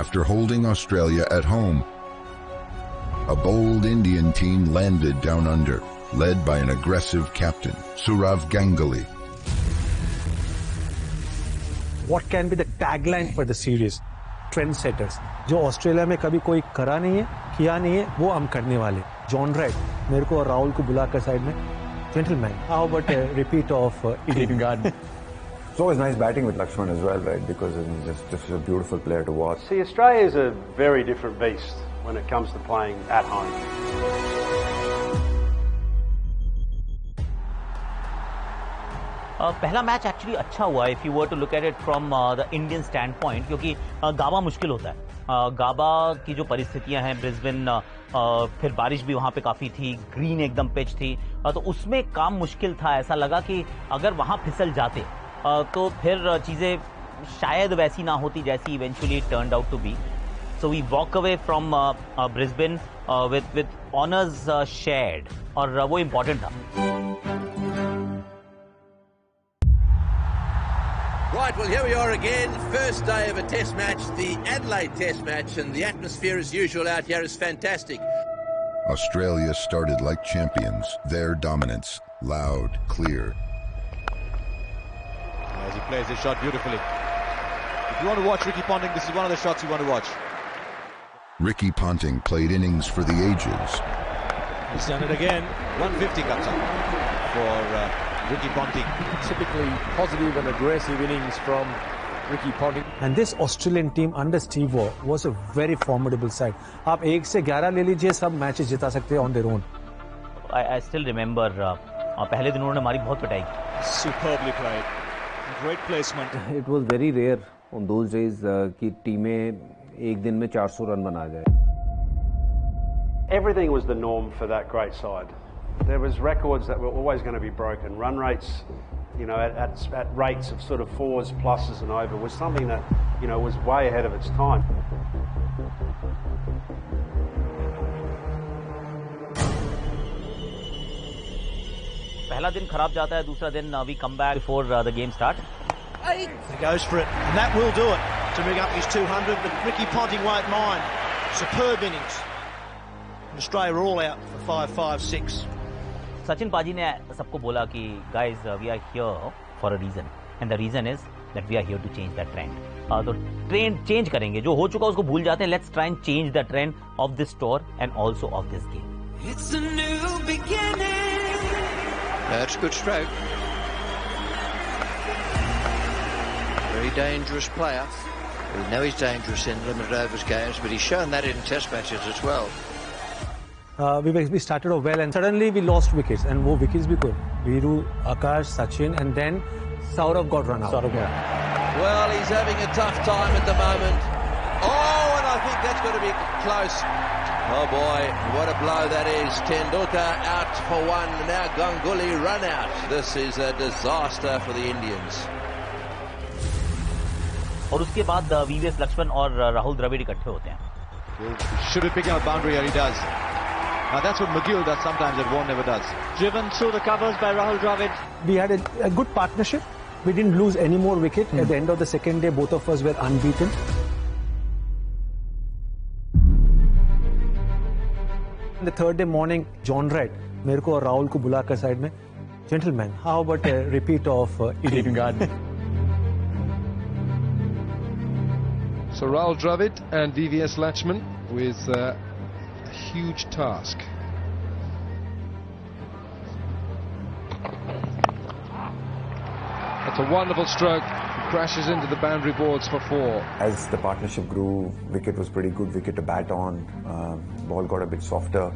after holding Australia at home. A bold Indian team landed down under, led by an aggressive captain, Sourav Ganguly. What can be the tagline for the series? Trendsetters. जो Australia में कभी कोई करा नहीं है, किया नहीं है, वो हम करने वाले. जॉन राइट, मेरे को और राहुल को बुलाकर साइड में, gentlemen, how about a repeat of Eden Garden? It's always nice batting with Lakshman as well, right? Because he's just a beautiful player to watch. See, Australia is a very different beast when it comes to playing at home. पहला match actually अच्छा हुआ if you were to look at it from the Indian standpoint, क्योंकि Gabba मुश्किल होता है. गाबा की जो परिस्थितियां हैं, ब्रिस्बेन, फिर बारिश भी वहां पे काफी थी, ग्रीन एकदम पिच थी, तो उसमें काम मुश्किल था. ऐसा लगा कि अगर वहां फिसल जाते तो फिर चीजें शायद वैसी ना होती जैसी eventually turned out to be. So we walk away from Brisbane with honours shared, और वो इम्पोर्टेंट था. Right, well, here we are again. First day of a test match, the Adelaide test match, and the atmosphere as usual out here is fantastic. Australia started like champions, their dominance, loud, clear. As he plays his shot beautifully. If you want to watch Ricky Ponting, this is one of the shots you want to watch. Ricky Ponting played innings for the ages. He's done it again. 150 comes up for Ricky Ponting. Typically positive and aggressive innings from Ricky Ponting. And this Australian team under Steve Waugh was a very formidable side. आप 1 से 11 ले लीजिए, सब matches जिता सकते हैं on their own. I still remember पहले दिन उन्होंने हमारी बहुत पिटाई की. Superbly played. Great placement. It was very rare on those days कि टीमें एक दिन में 400 रन बना जाए. Everything was the norm for that great side. There was records that were always going to be broken. Run rates, at rates of sort of 4s, pluses and over was something that, was way ahead of its time. पहला दिन खराब जाता है, दूसरा दिन we come back before the game start. He goes for it, and that will do it to ring up his 200, but Ricky Ponting won't mind. Superb innings. Australia are all out for 5, 5, 6. Sachin पाजी ने सबको बोला कि guys, we are here for a reason, and the reason is that we are here to change that trend. तो trend change करेंगे, जो हो चुका उसको भूल जाते हैं. Let's try and change the trend of this tour and also of this game. It's a new beginning. That's a good stroke. Very dangerous player. We know he's dangerous in limited overs games, but he's shown that in test matches as well. We started off well and suddenly we lost wickets, and वो wickets भी good. Viru, Akash, Sachin, and then Sourav got run out. Well, he's having a tough time at the moment. Oh, and I think that's going to be close. Oh boy, what a blow that is. Tendulkar out for one, now Ganguly run out. This is a disaster for the Indians. और उसके बाद VVS Lakshman और राहुल द्रविड़ इकट्ठे होते हैं. Should be picking up boundary here, he does. Now that's what McGill does sometimes that Vaughan never does. Driven through the covers by Rahul Dravid. We had a good partnership. We didn't lose any more wicket. At the end of the second day, both of us were unbeaten. The third day morning, John Wright, मेरे को और राहुल को बुलाकर side में, gentlemen, how about a repeat of Eden Garden? So Rahul Dravid and VVS Lakshman with a huge task. That's a wonderful stroke. He crashes into the boundary boards for 4. As the partnership grew, wicket was pretty good wicket to bat on. Ball got a bit softer.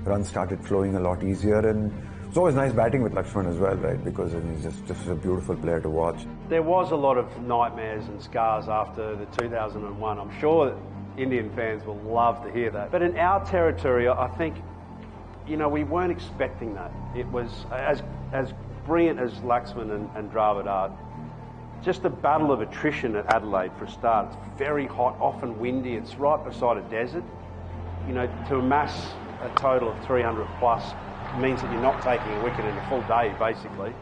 Runs started flowing a lot easier, and it's always nice batting with Lakshman as well, right? Because he's just a beautiful player to watch. There was a lot of nightmares and scars after the 2001. I'm sure that Indian fans will love to hear that. But in our territory, I think, we weren't expecting that. It was as brilliant as Laxman and Dravid are. Just a battle of attrition at Adelaide for a start. It's very hot, often windy. It's right beside a desert. To amass a total of 300 plus means that you're not taking a wicket in a full day, basically.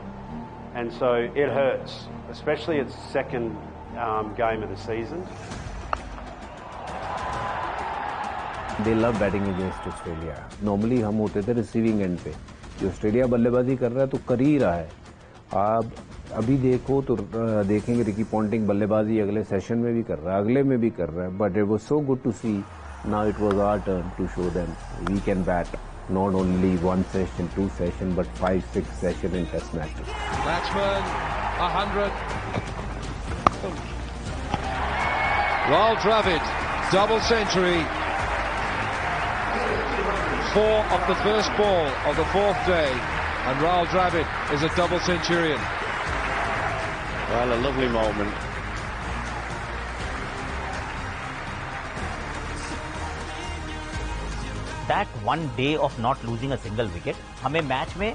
And so it hurts, especially its second game of the season. They love batting against Australia. Normally हम होते थे receiving end पे, जो Australia बल्लेबाजी कर रहा है तो कर ही रहा है। आप अभी देखो तो देखेंगे रिकी पॉन्टिंग बल्लेबाजी अगले सेशन में भी कर रहा है, अगले में भी कर रहा है, but it was so good to see. Now it was our turn to show them we can bat not only 1 session, 2 session, but 5, 6 session in test matches. Batsman, 100. Rahul Dravid, double century. 4 of the first ball of the 4th day, and Rahul Dravid is a double centurion. Well, a lovely moment. That one day of not losing a single wicket हमें match में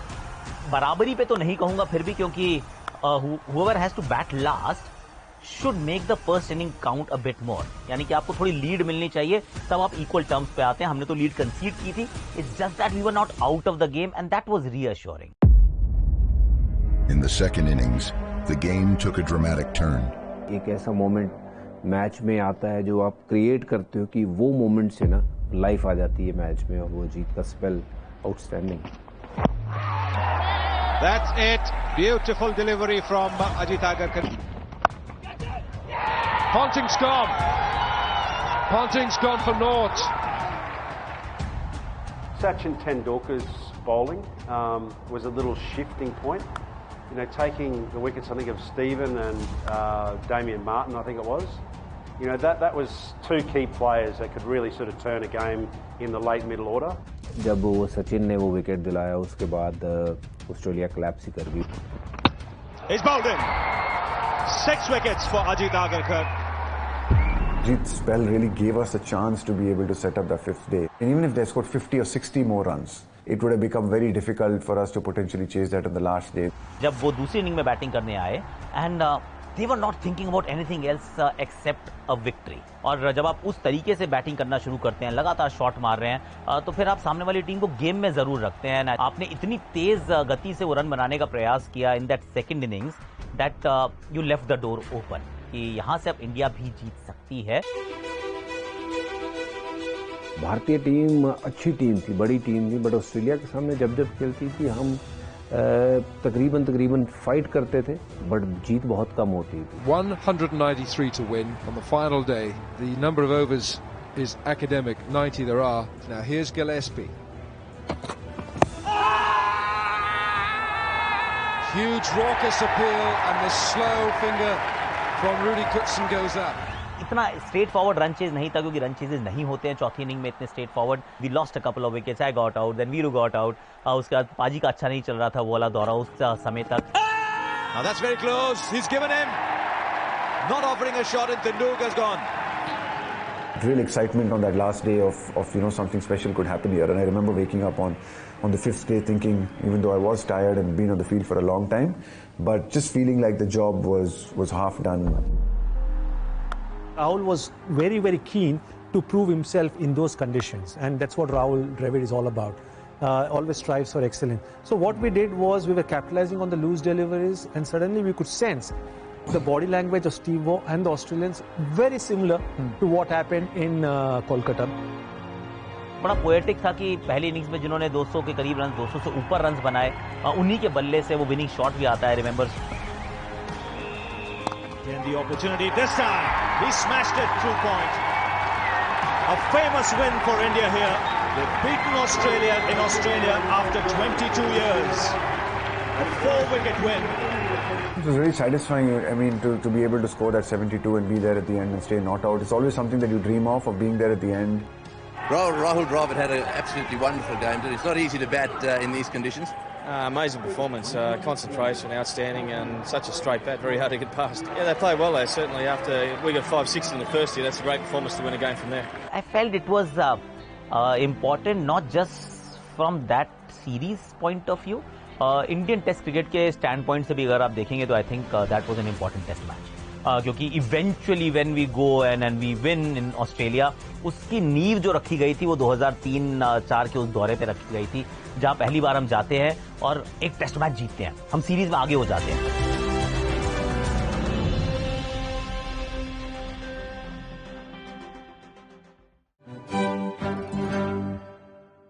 बराबरी पे तो नहीं कहूंगा फिर भी, क्योंकि whoever has to bat last should make the first inning count a bit more. यानी कि आपको थोड़ी लीड मिलनी चाहिए तब आप इक्वल टर्म्स पे आते हैं। हमने तो लीड कंसीड की थी, it's just that we were not out of the game and that was reassuring. In the second innings, the game took a dramatic turn. एक ऐसा मोमेंट मैच में आता है जो आप क्रिएट करते हो कि वो मोमेंट से ना लाइफ आ जाती है मैच में, और वो जीत का spell outstanding. That's it. Beautiful delivery from Ajit Agarkar. Ponting's gone. Ponting's gone for naught. Sachin Tendulkar's bowling was a little shifting point. You know, taking the wickets, I think, of Stephen and Damien Martin, I think it was. You know, that was two key players that could really sort of turn a game in the late middle order. जब वो सचिन ने वो wicket दिलाया उसके बाद Australia collapse ही कर गई। He's bowled in. 6 wickets for Ajit Agarkar. Ajit's spell really gave us a chance to be able to set up that 5th day. And even if they scored 50 or 60 more runs, it would have become very difficult for us to potentially chase that on the last day. जब वो दूसरी inning में batting करने आए and they were not thinking about anything else except a victory. और जब आप उस तरीके से बैटिंग करना शुरू करते हैं, लगातार शॉट मार रहे हैं, तो फिर आप सामने वाली टीम को गेम में जरूर रखते हैं। आपने इतनी तेज गति से वो रन बनाने का प्रयास किया in that second innings that you left the door open कि यहां से अब इंडिया भी जीत सकती है। भारतीय टीम अच्छी टीम थी, बड़ी टीम थी, बट ऑस्ट्रेलिया के सामने जब जब खेलती थी हम तकरीबन फाइट करते थे, बट जीत बहुत कम होती थी। 193 to win on the final day. The number of overs is academic, 90 there are. Now here's Gillespie. Huge raucous appeal and the slow finger from Rudy Kutsen goes up. इतना straight forward run chase नहीं था क्योंकि run ceases नहीं होते हैं चौथी inning में इतने straightforward. We lost a couple of wickets, I got out, then Viru got out. उसके बाद पाजी का अच्छा नहीं चल रहा था वो वाला दौरा उस समय तक। Now that's very close. He's given him. Not offering a shot and Tendulkar's gone. Real excitement on that last day of you know, something special could happen here. And I remember waking up on the 5th day thinking, even though I was tired and been on the field for a long time, but just feeling like the job was half done. Rahul was very, very keen to prove himself in those conditions, and that's what Rahul Dravid is all about. Always strives for excellence. So what we did was we were capitalizing on the loose deliveries, and suddenly we could sense the body language of Steve Waugh and the Australians very similar to what happened in Kolkata. बड़ा poetic था कि पहली innings में जिन्होंने 200 के करीब run, 200 से ऊपर रन बनाए, उन्हीं के बल्ले से वो विनिंग शॉट भी आता है। Remember Again the opportunity this time. He smashed it through point. A famous win for India here. They've beaten Australia in Australia after 22 years. A 4-wicket win. It was very satisfying. I mean, to be able to score that 72 and be there at the end and stay not out. It's always something that you dream of being there at the end. Rahul Dravid had an absolutely wonderful game. It's not easy to bat in these conditions. Amazing performance, concentration outstanding, and such a straight bat, very hard to get past. Yeah, they played well. They certainly, after we got 5-6 in the first year, that's a great performance to win a game from there. I felt it was important not just from that series point of view. Indian Test cricket के stand point से भी अगर आप देखेंगे तो I think that was an important Test match. क्योंकि eventually when we go and we win in Australia, उसकी नींव जो रखी गई थी वो 2003-04 के उस दौरे पे रखी गई थी, जहां पहली बार हम जाते हैं और एक टेस्ट मैच जीतते हैं, हम सीरीज में आगे हो जाते हैं।